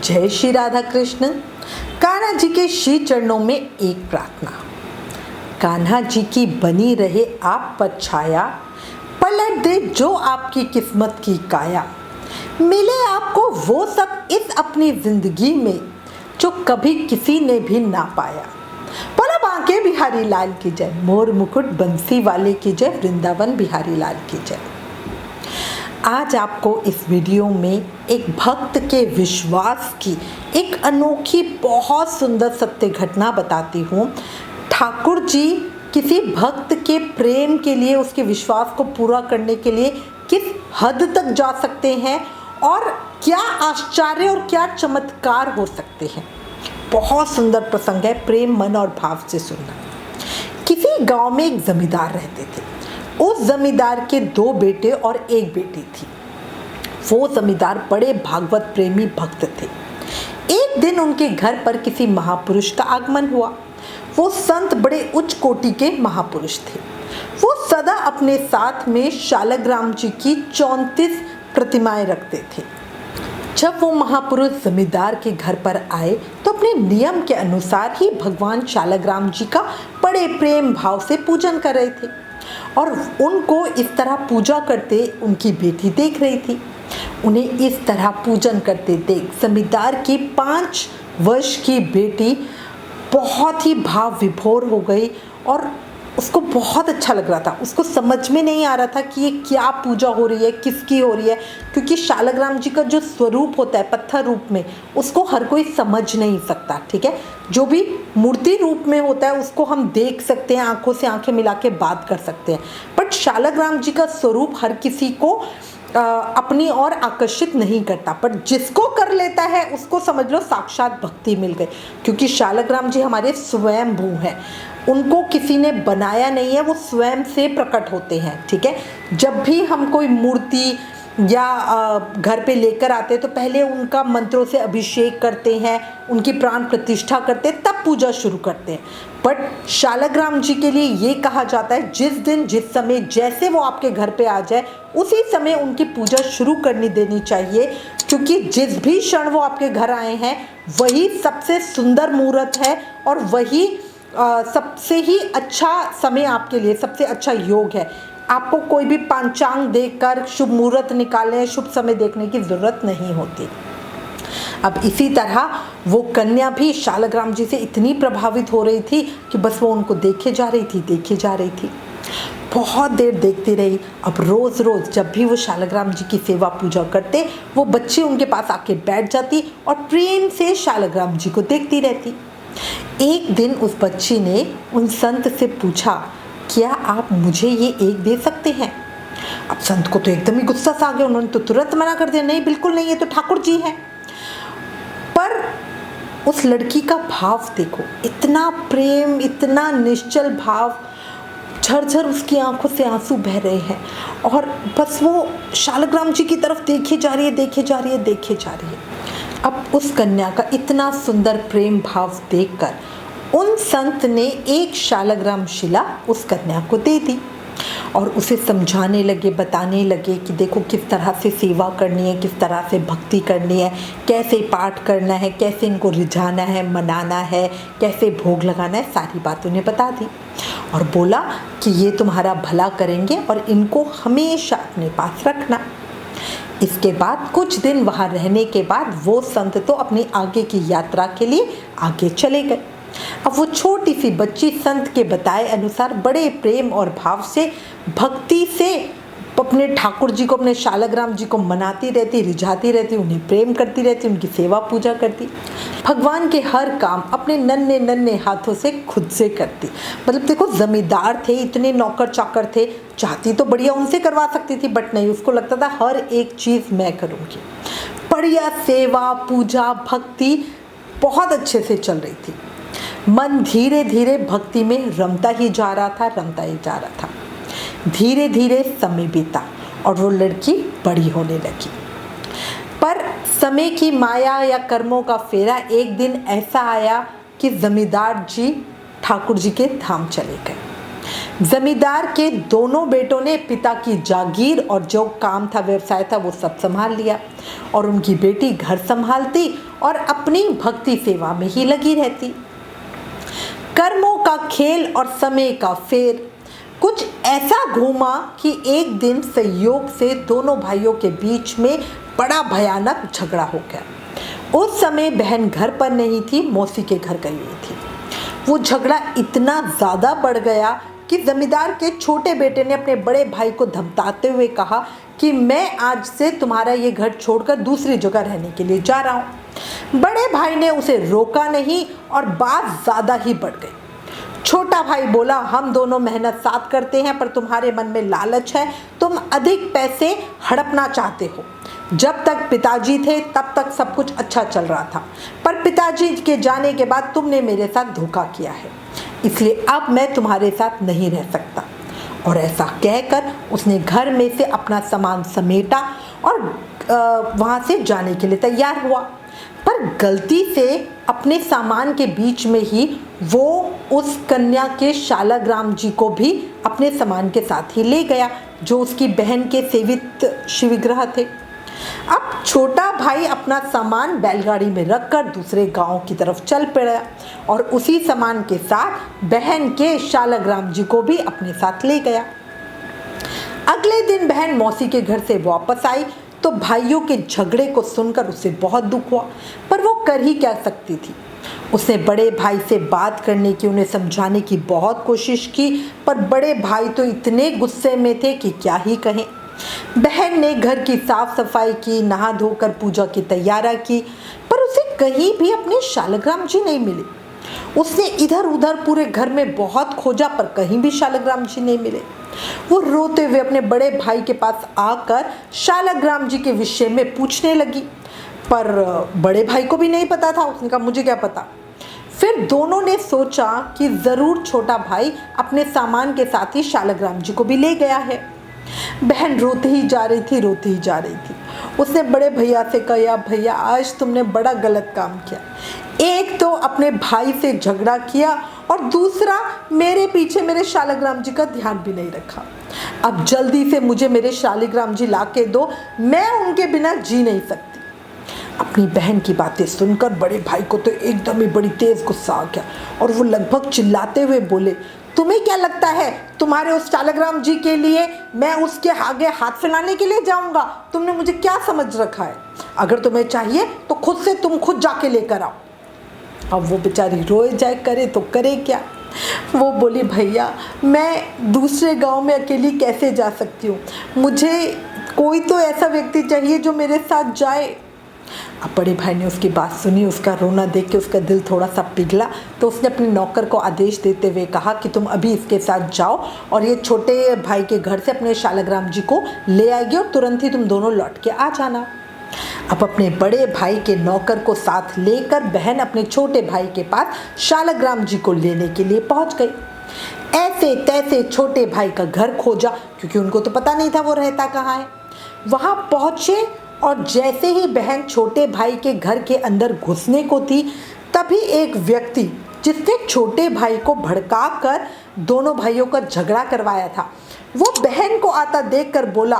जय श्री राधा कृष्ण। कान्हा जी के श्री चरणों में एक प्रार्थना। कान्हा जी की बनी रहे आप पर छाया, पलट दे जो आपकी किस्मत की काया। मिले आपको वो सब इस अपनी जिंदगी में जो कभी किसी ने भी ना पाया। बोला बांके बिहारी लाल की जय, मोर मुकुट बंसी वाले की जय, वृंदावन बिहारी लाल की जय। आज आपको इस वीडियो में एक भक्त के विश्वास की एक अनोखी बहुत सुंदर सत्य घटना बताती हूँ। ठाकुर जी किसी भक्त के प्रेम के लिए, उसके विश्वास को पूरा करने के लिए किस हद तक जा सकते हैं और क्या आश्चर्य और क्या चमत्कार हो सकते हैं। बहुत सुंदर प्रसंग है, प्रेम मन और भाव से सुनना। किसी गांव में एक जमींदार रहते थे। उस जमींदार के 2 बेटे और 1 बेटी थी। वो जमींदार बड़े भागवत प्रेमी भक्त थे। एक दिन उनके घर पर किसी महापुरुष का आगमन हुआ। वो संत बड़े उच्च कोटि के महापुरुष थे। वो सदा अपने साथ में शालग्राम जी की 34 प्रतिमाएं रखते थे। जब वो महापुरुष जमींदार के घर पर आए तो अपने नियम के अनुसार ही भगवान शालग्राम जी का बड़े प्रेम भाव से पूजन कर रहे थे और उनको इस तरह पूजा करते उनकी बेटी देख रही थी। उन्हें इस तरह पूजन करते देख जमींदार की 5 वर्ष की बेटी बहुत ही भाव विभोर हो गई और उसको बहुत अच्छा लग रहा था। उसको समझ में नहीं आ रहा था कि ये क्या पूजा हो रही है, किसकी हो रही है, क्योंकि शालग्राम जी का जो स्वरूप होता है पत्थर रूप में, उसको हर कोई समझ नहीं सकता। ठीक है, जो भी मूर्ति रूप में होता है उसको हम देख सकते हैं, आंखों से आंखें मिला के बात कर सकते हैं, बट शालग्राम जी का स्वरूप हर किसी को अपनी ओर आकर्षित नहीं करता। पर जिसको कर लेता है उसको समझ लो साक्षात भक्ति मिल गई, क्योंकि शालग्राम जी हमारे स्वयं भू हैं। उनको किसी ने बनाया नहीं है, वो स्वयं से प्रकट होते हैं। ठीक है, जब भी हम कोई मूर्ति या घर पे लेकर आते हैं तो पहले उनका मंत्रों से अभिषेक करते हैं, उनकी प्राण प्रतिष्ठा करते हैं, तब पूजा शुरू करते हैं। बट शालग्राम जी के लिए ये कहा जाता है जिस दिन जिस समय जैसे वो आपके घर पे आ जाए उसी समय उनकी पूजा शुरू करनी देनी चाहिए, क्योंकि जिस भी क्षण वो आपके घर आए हैं वही सबसे सुंदर मुहूर्त है और वही सबसे ही अच्छा समय आपके लिए, सबसे अच्छा योग है। आपको कोई भी पंचांग देखकर शुभ मुहूर्त निकालने, शुभ समय देखने की ज़रूरत नहीं होती। अब इसी तरह वो कन्या भी शालग्राम जी से इतनी प्रभावित हो रही थी कि बस वो उनको देखे जा रही थी। बहुत देर देखती रही। अब रोज़ रोज़ जब भी वो शालग्राम जी की सेवा पूजा करते, वो बच्ची उनके पास आके बैठ जाती और प्रेम से शालग्राम जी को देखती रहती। एक दिन उस बच्ची ने उन संत से पूछा, क्या आप मुझे ये एक दे सकते हैं? अब संत को तो एकदम ही गुस्सा सा आ गया। उन्होंने तो तुरंत मना कर दिया, नहीं बिल्कुल नहीं, ये तो ठाकुर जी हैं। पर उस लड़की का भाव देखो, इतना प्रेम, इतना निश्चल भाव, झरझर उसकी आंखों से आंसू बह रहे हैं और बस वो शालग्राम जी की तरफ देखे जा रही है। अब उस कन्या का इतना सुंदर प्रेम भाव देखकर उन संत ने एक शालग्राम शिला उस कन्या को दे दी और उसे समझाने लगे, बताने लगे कि देखो किस तरह से सेवा करनी है, किस तरह से भक्ति करनी है, कैसे पाठ करना है, कैसे इनको रिझाना है, मनाना है, कैसे भोग लगाना है, सारी बात उन्हें बता दी और बोला कि ये तुम्हारा भला करेंगे और इनको हमेशा अपने पास रखना। इसके बाद कुछ दिन वहाँ रहने के बाद वो संत तो अपनी आगे की यात्रा के लिए आगे चले गए। अब वो छोटी सी बच्ची संत के बताए अनुसार बड़े प्रेम और भाव से, भक्ति से अपने ठाकुर जी को, अपने शालग्राम जी को मनाती रहती, रिझाती रहती, उन्हें प्रेम करती रहती, उनकी सेवा पूजा करती। भगवान के हर काम अपने नन्हे नन्हे हाथों से खुद से करती। मतलब देखो, जमींदार थे, इतने नौकर चाकर थे, चाहती तो बढ़िया उनसे करवा सकती थी, बट नहीं, उसको लगता था हर एक चीज़ मैं करूँगी। बढ़िया सेवा पूजा भक्ति बहुत अच्छे से चल रही थी। मन धीरे धीरे भक्ति में रमता ही जा रहा था। धीरे धीरे समय बीता और वो लड़की बड़ी होने लगी। पर समय की माया या कर्मों का फेरा एक दिन ऐसा आया कि जमींदार जी ठाकुर जी के धाम चले गए। जमींदार के दोनों बेटों ने पिता की जागीर और जो काम था, व्यवसाय था, वो सब संभाल लिया और उनकी बेटी घर संभालती और अपनी भक्ति सेवा में ही लगी रहती। कर्मों का खेल और समय का फेर कुछ ऐसा घूमा कि एक दिन संयोग से दोनों भाइयों के बीच में बड़ा भयानक झगड़ा हो गया। उस समय बहन घर पर नहीं थी, मौसी के घर गई हुई थी। वो झगड़ा इतना ज़्यादा बढ़ गया कि जमींदार के छोटे बेटे ने अपने बड़े भाई को धमकाते हुए कहा कि मैं आज से तुम्हारा ये घर छोड़कर दूसरी जगह रहने के लिए जा रहा हूँ। बड़े भाई ने उसे रोका नहीं और बात ज़्यादा ही बढ़ गई। छोटा भाई बोला, हम दोनों मेहनत साथ करते हैं, पर तुम्हारे मन में लालच है, तुम अधिक पैसे हड़पना चाहते हो। जब तक पिताजी थे तब तक सब कुछ अच्छा चल रहा था, पर पिताजी के जाने के बाद तुमने मेरे साथ धोखा किया है, इसलिए अब मैं तुम्हारे साथ नहीं रह सकता। और ऐसा कहकर उसने घर में से अपना सामान समेटा और वहाँ से जाने के लिए तैयार हुआ। पर गलती से अपने सामान के बीच में ही वो उस कन्या के शालग्राम जी को भी अपने सामान के साथ ही ले गया, जो उसकी बहन के सेवित शिवविग्रह थे। अब छोटा भाई अपना सामान बैलगाड़ी में रखकर दूसरे गांव की तरफ चल पड़ा और उसी सामान के साथ बहन के शालग्राम जी को भी अपने साथ ले गया। अगले दिन बहन मौसी के घर से वापस आई तो भाइयों के झगड़े को सुनकर उसे बहुत दुख हुआ, पर वो कर ही क्या सकती थी। उसने बड़े भाई से बात करने की, उन्हें समझाने की बहुत कोशिश की, पर बड़े भाई तो इतने गुस्से में थे कि क्या ही कहें। बहन ने घर की साफ सफाई की, नहा धोकर पूजा की तैयारी की, पर उसे कहीं भी अपने शालग्राम जी नहीं मिले। उसने इधर उधर पूरे घर में बहुत खोजा, पर कहीं भी शालग्राम जी नहीं मिले। वो रोते हुए अपने बड़े भाई के पास आकर शालग्राम जी के विषय में पूछने लगी, पर बड़े भाई को भी नहीं पता था। उसने कहा, मुझे क्या पता। फिर दोनों ने सोचा कि ज़रूर छोटा भाई अपने सामान के साथ ही शालग्राम जी को भी ले गया है। बहन रोती ही जा रही थी। उसने बड़े भैया से कहा, भैया आज तुमने बड़ा गलत काम किया। एक तो अपने भाई से झगड़ा किया और दूसरा मेरे पीछे मेरे शालग्राम जी का ध्यान भी नहीं रखा। अब जल्दी से मुझे मेरे शालग्राम जी ला के दो, मैं उनके बिना जी नहीं सकती। अपनी बहन की बातें सुनकर बड़े भाई को तो एकदम ही बड़ी तेज गुस्सा आ गया और वो लगभग चिल्लाते हुए बोले, तुम्हें क्या लगता है तुम्हारे उस शालग्राम जी के लिए मैं उसके आगे हाथ फैलाने के लिए जाऊंगा? तुमने मुझे क्या समझ रखा है? अगर तुम्हें चाहिए तो तुम खुद जाके लेकर आओ। अब वो बेचारी रोए जाए, करे तो करे क्या। वो बोली, भैया मैं दूसरे गांव में अकेली कैसे जा सकती हूँ, मुझे कोई तो ऐसा व्यक्ति चाहिए जो मेरे साथ जाए। अब बड़े भाई ने उसकी बात सुनी, उसका रोना देख के उसका दिल थोड़ा सा पिघला, तो उसने अपने नौकर को आदेश देते हुए कहा कि तुम अभी इसके साथ जाओ और ये छोटे भाई के घर से अपने शालग्राम जी को ले आएगी और तुरंत ही तुम दोनों लौट के आ जाना। अब अपने बड़े भाई के नौकर को साथ लेकर बहन अपने छोटे भाई के पास शालग्राम जी को लेने के लिए पहुंच गई। ऐसे तैसे छोटे भाई का घर खोजा, क्योंकि उनको तो पता नहीं था वो रहता कहाँ है। वहां पहुंचे और जैसे ही बहन छोटे भाई के घर के अंदर घुसने को थी, तभी एक व्यक्ति जिसने छोटे भाई को भड़काकर दोनों भाइयों का झगड़ा करवाया था, वो बहन को आता देखकर बोला,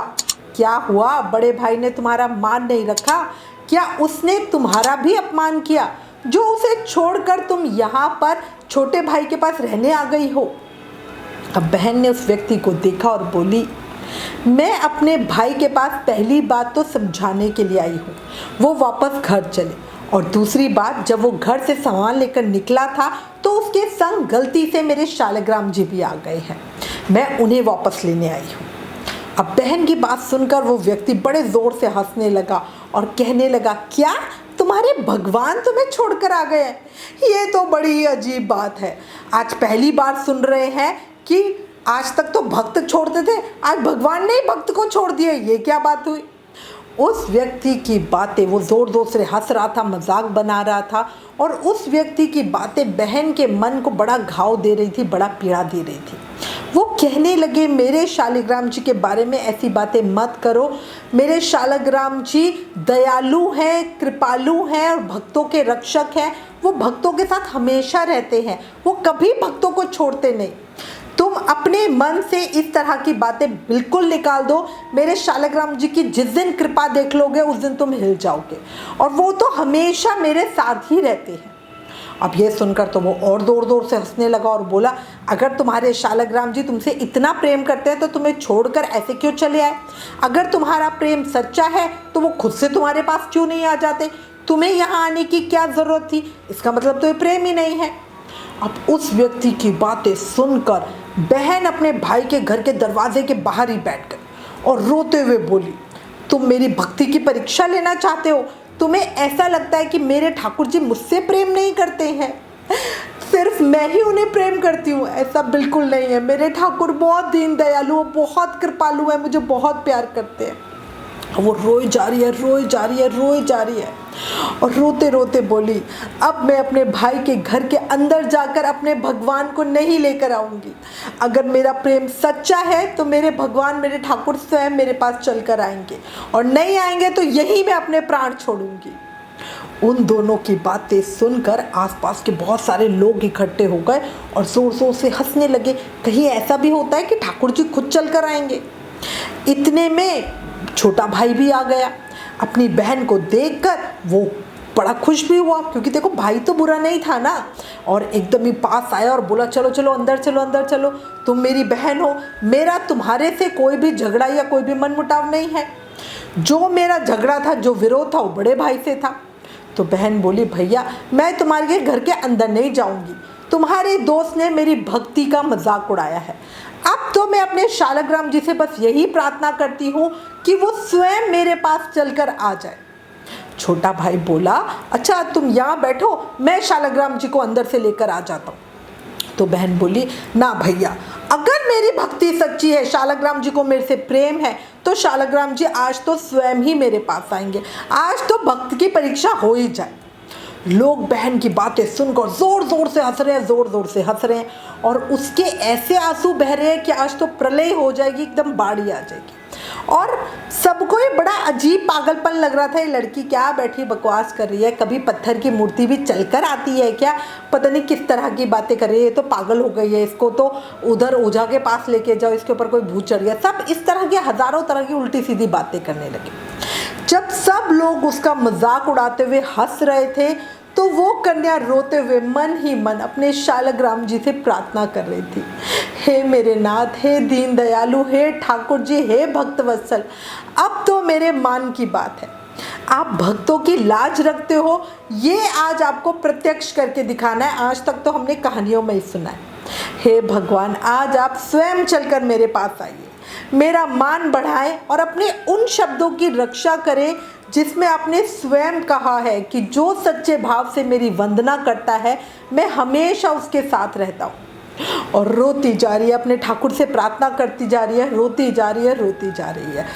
क्या हुआ, बड़े भाई ने तुम्हारा मान नहीं रखा क्या? उसने तुम्हारा भी अपमान किया जो उसे छोड़कर तुम यहाँ पर छोटे भाई के पास रहने आ गई हो। अब बहन ने उस व्यक्ति को देखा और बोली, मैं अपने भाई के पास पहली बात तो समझाने के लिए आई हूँ, वो वापस घर चले, और दूसरी बात जब वो घर से सामान लेकर निकला था तो उसके संग गलती से मेरे शालग्राम जी भी आ गए हैं, मैं उन्हें वापस लेने आई हूँ। अब बहन की बात सुनकर वो व्यक्ति बड़े जोर से हंसने लगा और कहने लगा, क्या तुम्हारे भगवान तुम्हें छोड़कर आ गए हैं? ये तो बड़ी ही अजीब बात है। आज पहली बार सुन रहे हैं कि आज तक तो भक्त छोड़ते थे, आज भगवान ने ही भक्त को छोड़ दिया, ये क्या बात हुई? उस व्यक्ति की बातें, वो जोर जोर से हंस रहा था, मजाक बना रहा था, और उस व्यक्ति की बातें बहन के मन को बड़ा घाव दे रही थी, बड़ा पीड़ा दे रही थी। वो कहने लगे, मेरे शालिग्राम जी के बारे में ऐसी बातें मत करो, मेरे शालिग्राम जी दयालु हैं, कृपालु हैं और भक्तों के रक्षक हैं। वो भक्तों के साथ हमेशा रहते हैं, वो कभी भक्तों को छोड़ते नहीं। तुम अपने मन से इस तरह की बातें बिल्कुल निकाल दो। मेरे शालग्राम जी की जिस दिन कृपा देख लोगे उस दिन तुम हिल जाओगे, और वो तो हमेशा मेरे साथ ही रहते हैं। अब ये सुनकर तो वो और जोर जोर से हंसने लगा और बोला, अगर तुम्हारे शालग्राम जी तुमसे इतना प्रेम करते हैं तो तुम्हें छोड़कर ऐसे क्यों चले आए? अगर तुम्हारा प्रेम सच्चा है तो वो खुद से तुम्हारे पास क्यों नहीं आ जाते? तुम्हें यहाँ आने की क्या ज़रूरत थी? इसका मतलब तो ये प्रेम ही नहीं है। अब उस व्यक्ति की बातें सुनकर बहन अपने भाई के घर के दरवाजे के बाहर ही बैठ गई और रोते हुए बोली, तुम मेरी भक्ति की परीक्षा लेना चाहते हो? तुम्हें ऐसा लगता है कि मेरे ठाकुर जी मुझसे प्रेम नहीं करते हैं, सिर्फ मैं ही उन्हें प्रेम करती हूँ? ऐसा बिल्कुल नहीं है। मेरे ठाकुर बहुत दीन दयालु, बहुत कृपालु है, मुझे बहुत प्यार करते हैं। वो रोई जा रही है, रोई जा रही है, रोई जा रही है और रोते रोते बोली, अब मैं अपने भाई के घर के अंदर जाकर अपने भगवान को नहीं लेकर आऊँगी। अगर मेरा प्रेम सच्चा है तो मेरे भगवान, मेरे ठाकुर स्वयं मेरे पास चलकर आएंगे, और नहीं आएंगे तो यहीं मैं अपने प्राण छोड़ूंगी। उन दोनों की बातें सुनकर आसपास के बहुत सारे लोग इकट्ठे हो गए और जोर जोर से हंसने लगे। कहीं ऐसा भी होता है कि ठाकुर जी खुद चल कर आएंगे? इतने में छोटा भाई भी आ गया। अपनी बहन को देखकर वो बड़ा खुश भी हुआ, क्योंकि देखो भाई तो बुरा नहीं था ना, और एकदम ही पास आया और बोला, चलो चलो अंदर चलो, अंदर चलो, तुम मेरी बहन हो, मेरा तुम्हारे से कोई भी झगड़ा या कोई भी मनमुटाव नहीं है। जो मेरा झगड़ा था, जो विरोध था, वो बड़े भाई से था। तो बहन बोली, भैया मैं तुम्हारे घर के अंदर नहीं जाऊंगी, तुम्हारे दोस्त ने मेरी भक्ति का मजाक उड़ाया है। अब तो मैं अपने शालग्राम जी से बस यही प्रार्थना करती हूँ कि वो स्वयं मेरे पास चलकर आ जाए। छोटा भाई बोला, अच्छा तुम यहाँ बैठो, मैं शालग्राम जी को अंदर से लेकर आ जाता हूँ। तो बहन बोली, ना भैया, अगर मेरी भक्ति सच्ची है, शालग्राम जी को मेरे से प्रेम है, तो शालग्राम जी आज तो स्वयं ही मेरे पास आएंगे। आज तो भक्त की परीक्षा हो ही जाए। लोग बहन की बातें सुनकर जोर जोर से हंस रहे हैं, जोर जोर से हंस रहे हैं, और उसके ऐसे आंसू बह रहे हैं कि आज तो प्रलय हो जाएगी, एकदम बाढ़ी आ जाएगी। और सबको ये बड़ा अजीब पागलपन लग रहा था, ये लड़की क्या बैठी बकवास कर रही है, कभी पत्थर की मूर्ति भी चलकर आती है क्या? पता नहीं किस तरह की बातें कर रही है, ये तो पागल हो गई है, इसको तो उधर ओझा के पास लेके जाओ, इसके ऊपर कोई भूत चढ़ गया। सब इस तरह की हजारों तरह की उल्टी सीधी बातें करने लगे। जब सब लोग उसका मजाक उड़ाते हुए हंस रहे थे तो वो कन्या रोते हुए मन ही मन अपने शालग्राम जी से प्रार्थना कर रही थी, हे मेरे नाथ, हे दीन दयालु, हे ठाकुर जी, हे भक्त वत्सल, अब तो मेरे मान की बात है। आप भक्तों की लाज रखते हो, ये आज आपको प्रत्यक्ष करके दिखाना है। आज तक तो हमने कहानियों में ही सुना है। हे भगवान, आज आप स्वयं चलकर मेरे पास आइए, मेरा मान बढ़ाएं और अपने उन शब्दों की रक्षा करें जिसमें आपने स्वयं कहा है कि जो सच्चे भाव से मेरी वंदना करता है, मैं हमेशा उसके साथ रहता हूँ। और रोती जा रही है, अपने ठाकुर से प्रार्थना करती जा रही है, रोती जा रही है, रोती जा रही है।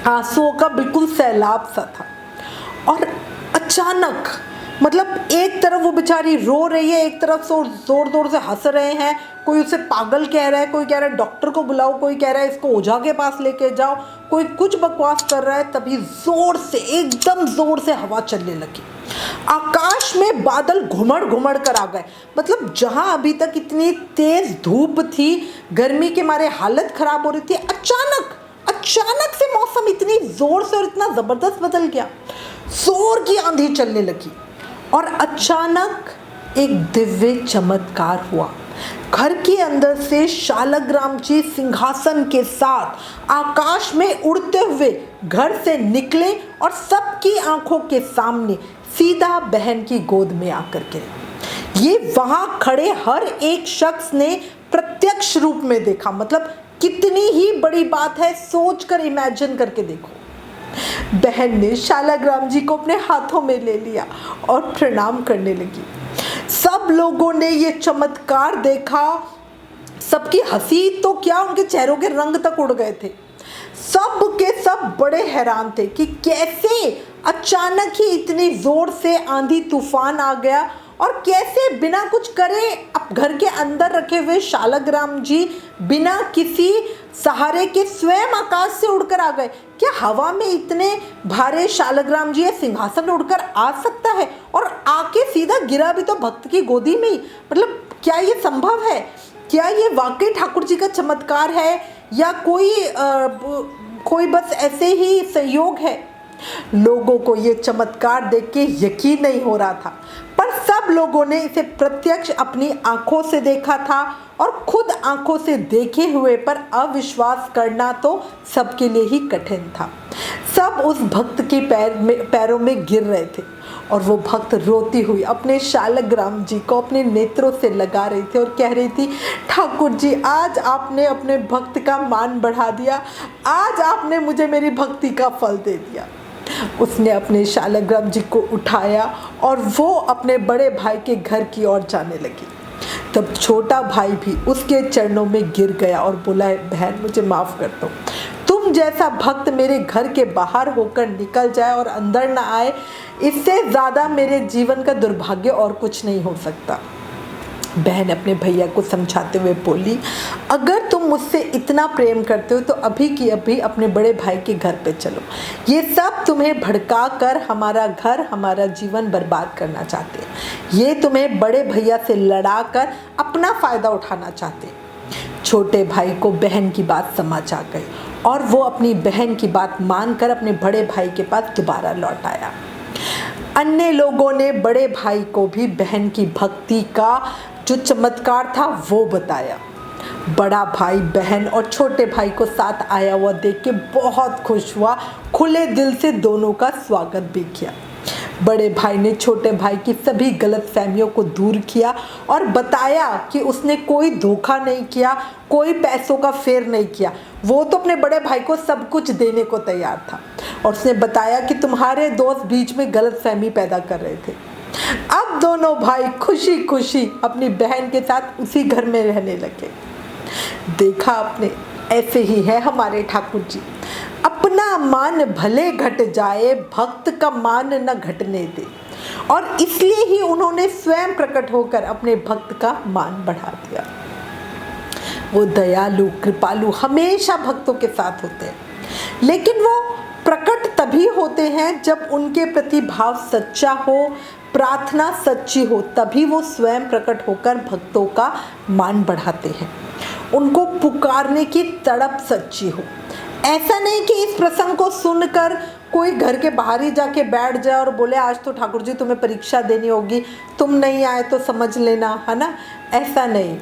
आंसुओं का बिल्कुल सैलाब सा था। और अचानक, मतलब एक तरफ वो बेचारी रो रही है, एक तरफ जोर जोर से हंस रहे हैं। कोई उसे पागल कह रहा है, कोई कह रहा है डॉक्टर को बुलाओ, कोई कह रहा है इसको ओझा के पास लेके जाओ, कोई कुछ बकवास कर रहा है। तभी जोर से, एकदम जोर से हवा चलने लगी। आकाश में बादल घुमड़ घुमड़ कर आ गए। मतलब जहां अभी तक इतनी तेज धूप थी, गर्मी के मारे हालत खराब हो रही थी, अचानक से मौसम इतनी जोर से और इतना जबरदस्त बदल गया। जोर की आंधी चलने लगी और अचानक एक दिव्य चमत्कार हुआ। घर के अंदर से शालग्राम जी सिंहासन के साथ आकाश में उड़ते हुए घर से निकले और सबकी आंखों के सामने सीधा बहन की गोद में आकर गिरे। ये वहां खड़े हर एक शख्स ने प्रत्यक्ष रूप में देखा। मतलब कितनी ही बड़ी बात है, सोचकर इमेजिन करके देखो। बहन ने शालग्राम जी को अपने हाथों में ले लिया और प्रणाम करने लगी। सब लोगों ने ये चमत्कार देखा। सबकी हंसी तो क्या, उनके चेहरों के रंग तक उड़ गए थे। सब के सब बड़े हैरान थे कि कैसे अचानक ही इतनी जोर से आंधी तूफान आ गया और कैसे बिना कुछ करे अब घर के अंदर रखे हुए शालग्राम जी बिना किसी सहारे के स्वयं आकाश से उड़कर आ गए। क्या हवा में इतने भारे शालग्राम जी सिंहासन उड़कर आ सकता है? और आके सीधा गिरा भी तो भक्त की गोदी में ही। मतलब क्या ये संभव है? क्या ये वाकई ठाकुर जी का चमत्कार है या कोई बस ऐसे ही संयोग है? लोगों को ये चमत्कार देख के यकीन नहीं हो रहा था, पर सब लोगों ने इसे प्रत्यक्ष अपनी आंखों से देखा था और खुद आंखों से देखे हुए पर अविश्वास करना तो सबके लिए ही कठिन था। सब उस भक्त के पैरों में गिर रहे थे और वो भक्त रोती हुई अपने शालग्राम जी को अपने नेत्रों से लगा रही थी और कह रही थी, ठाकुर जी आज आपने अपने भक्त का मान बढ़ा दिया, आज आपने मुझे मेरी भक्ति का फल दे दिया। उसने अपने शालग्राम जी को उठाया और वो अपने बड़े भाई के घर की ओर जाने लगी। तब छोटा भाई भी उसके चरणों में गिर गया और बोला, बहन मुझे माफ़ कर दो, तुम जैसा भक्त मेरे घर के बाहर होकर निकल जाए और अंदर ना आए, इससे ज़्यादा मेरे जीवन का दुर्भाग्य और कुछ नहीं हो सकता। बहन अपने भैया को समझाते हुए बोली, अगर तुम मुझसे इतना प्रेम करते हो तो अभी की अभी अपने बड़े भाई के घर पे चलो। ये सब तुम्हें भड़का कर हमारा घर हमारा जीवन बर्बाद करना चाहते हैं। ये तुम्हें बड़े भैया से लड़ा कर अपना फ़ायदा उठाना चाहते हैं। छोटे भाई को बहन की बात समझ आ गई और वो अपनी बहन की बात मानकर अपने बड़े भाई के पास दोबारा लौट आया। अन्य लोगों ने बड़े भाई को भी बहन की भक्ति का जो चमत्कार था वो बताया। बड़ा भाई बहन और छोटे भाई को साथ आया हुआ देख के बहुत खुश हुआ, खुले दिल से दोनों का स्वागत भी किया। बड़े भाई ने छोटे भाई की सभी गलतफहमियों को दूर किया और बताया कि उसने कोई धोखा नहीं किया, कोई पैसों का फेर नहीं किया। वो तो अपने बड़े भाई को सब कुछ देने को तैयार था और उसने बताया कि तुम्हारे दोस्त बीच में गलतफहमी पैदा कर रहे थे। अब दोनों भाई खुशी खुशी अपनी बहन के साथ उसी घर में रहने लगे। देखा आपने, ऐसे ही है हमारे ठाकुर जी, अपना मान भले घट जाए भक्त का मान न घटने दे, और इसलिए ही उन्होंने स्वयं प्रकट होकर अपने भक्त का मान बढ़ा दिया। वो दयालु कृपालु हमेशा भक्तों के साथ होते हैं, लेकिन वो प्रकट तभी होते हैं जब उनके प्रति भाव सच्चा हो, प्रार्थना सच्ची हो, तभी वो स्वयं प्रकट होकर भक्तों का मान बढ़ाते हैं। उनको पुकारने की तड़प सच्ची हो। ऐसा नहीं कि इस प्रसंग को सुनकर कोई घर के बाहर ही जाके बैठ जाए और बोले आज तो ठाकुर जी तुम्हें परीक्षा देनी होगी, तुम नहीं आए तो समझ लेना, है ना। ऐसा नहीं,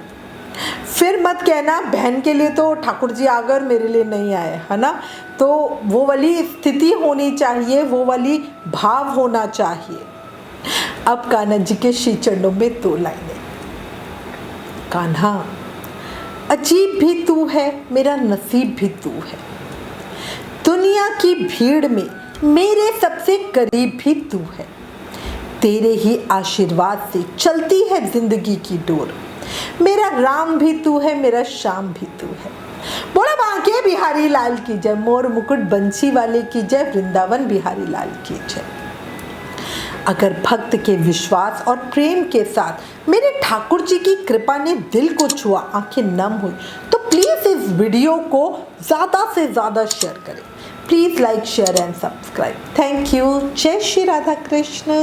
फिर मत कहना बहन के लिए तो ठाकुर जी आ गए और मेरे लिए नहीं आए, है ना। तो वो वाली स्थिति होनी चाहिए, वो वाली भाव होना चाहिए। अब कान्हा जी के श्री चरणों में 2 लाइनें। कान्हा, अजीब भी तू है, मेरा नसीब भी तू है। दुनिया की भीड़ में मेरे सबसे करीब भी तू है। तेरे ही आशीर्वाद से चलती है जिंदगी की डोर। मेरा राम भी तू है, मेरा श्याम भी तू है। बोला बांके बिहारी लाल की जय, मोर मुकुट बंसी वाले की जय, वृंदावन बिहारी लाल की जय। अगर भक्त के विश्वास और प्रेम के साथ मेरे ठाकुर जी की कृपा ने दिल को छुआ, आंखें नम हुई, तो प्लीज़ इस वीडियो को ज़्यादा से ज़्यादा शेयर करें। Please like share and subscribe. Thank you. जय श्री राधा कृष्ण।